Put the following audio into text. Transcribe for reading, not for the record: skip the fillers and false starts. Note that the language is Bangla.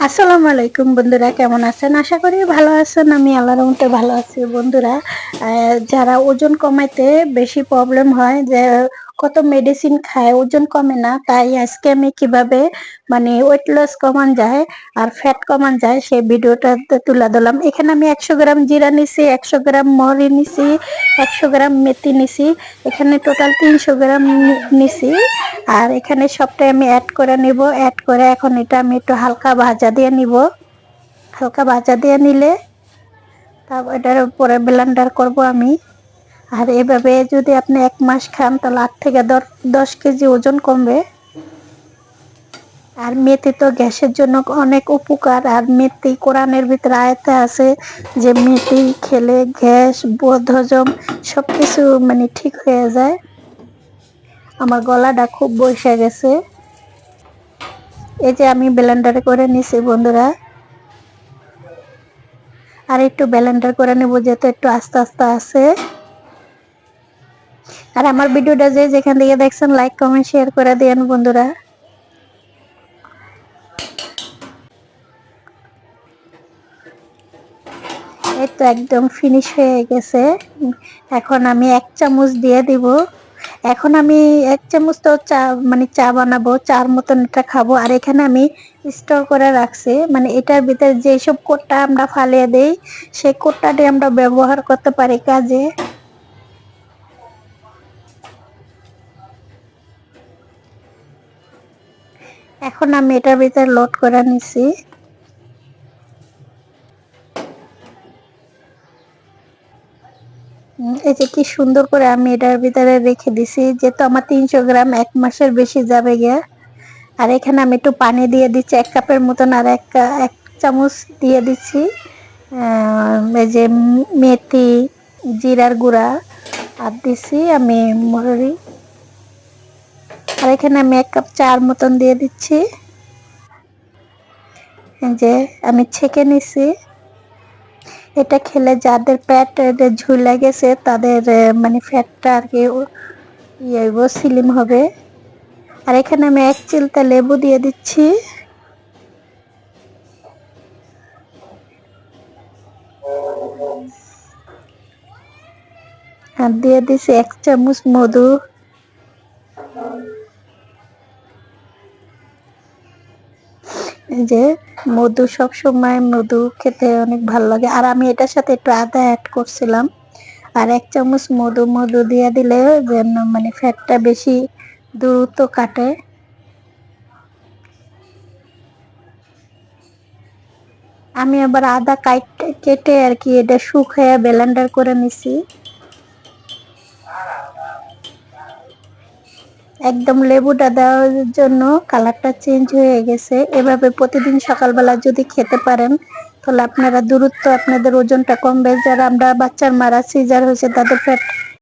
আসসালামু আলাইকুম বন্ধুরা, কেমন আছেন? আশা করি ভালো আছেন। আমি আল্লাহর রহমতে ভালো আছি বন্ধুরা। যারা ওজন কমাইতে বেশি প্রবলেম হয়, যে কত মেডিসিন খায় ওজন কমে না, তাই আজকে আমি কিভাবে ওয়েট লস কমান যায় আর ফ্যাট কমান যায় সেই ভিডিওটা তুলে দিলাম। এখানে আমি 100 গ্রাম জিরা নিছি, 100 গ্রাম মহরি নিছি, 100 গ্রাম মেথি নিছি। এখানে টোটাল 300 গ্রাম নিছি। আর এখানে সবটাই আমি অ্যাড করে নিব। অ্যাড করে এখন এটা আমি একটু হালকা ভাজা দিয়ে নিব। হালকা ভাজা দিয়ে নিলে তারপর এটার উপরে ব্লেন্ডার করব আমি। আর এভাবে যদি আপনি 1 মাস খান তাহলে 8 থেকে 10 কেজি ওজন কমবে। আর মেথি তো গ্যাসের জন্য অনেক উপকার। আর মেথি কোরআনের ভিতরে আয়াতে আছে যে মেথি খেলে গ্যাস, বদহজম সবকিছু ঠিক হয়ে যায়। আমার গলাটা খুব বসে গেছে। এই যে আমি ব্লেন্ডারে করে নিছি বন্ধুরা। আর একটু ব্লেন্ডার করে নেব, যেহেতু একটু আস্তে আস্তে আছে। আর আমার ভিডিওটা যেখান থেকে দেখছেন লাইক কমেন্ট শেয়ার করে দেন বন্ধুরা। এই তো একদম ফিনিশ হয়ে গেছে। এখন আমি 1 চামচ দিয়ে দিব। এখন আমি 1 চামচ তো চা চা বানাবো, চার মতন এটা খাবো। আর এখানে আমি স্টোর করে রাখছি, এটার ভিতরে যেসব কোটটা আমরা ফালিয়ে দেই সেই কোটটাটি আমরা ব্যবহার করতে পারি কাজে। এখন আমি এটার ভিতরে লোড করে নিছি। এই যে কি সুন্দর করে আমি এটার ভিতরে রেখে দিছি, যেহেতু আমার 300 গ্রাম 1 মাসের বেশি যাবে গিয়া। আর এখানে আমি একটু পানি দিয়ে দিচ্ছি 1 কাপের মতন। আর 1 চামচ দিয়ে দিচ্ছি এই যে মেথি, জিরার গুঁড়া। আর দিছি আমি মহরি। আর এখানে আমি 1 কাপ চার মতন দিয়ে দিচ্ছি। এই যে আমি ছেঁকে নিছি। এটা খেলে যাদের পেট ঝুলে গেছে তাদের ফ্যাটটা আর কি স্লিম হবে। আর এখানে আমি 1 চিলতা লেবু দিয়ে দিচ্ছি। আর দিয়ে দিচ্ছি 1 চামচ মধু। এই যে মধু, সব সময় মধু খেতে অনেক ভালো লাগে। আর আমি এটার সাথে একটু আদা অ্যাড করছিলাম। আর 1 চামচ মধু দিয়ে দিলে যেন ফ্যাটটা বেশি দ্রুত কাটে। আমি আবার আদা কেটে আর কি এটা শুকিয়ে ব্লেন্ডার করে নিছি। একদম লেবুটা দেওয়ার জন্য কালারটা চেঞ্জ হয়ে গেছে। এভাবে প্রতিদিন সকালবেলা যদি খেতে পারেন তাহলে আপনারা দ্রুত আপনাদের ওজনটা কমবে। যারা আমরা বাচ্চার মারা সিজার হয়েছে তাদের ফ্যাট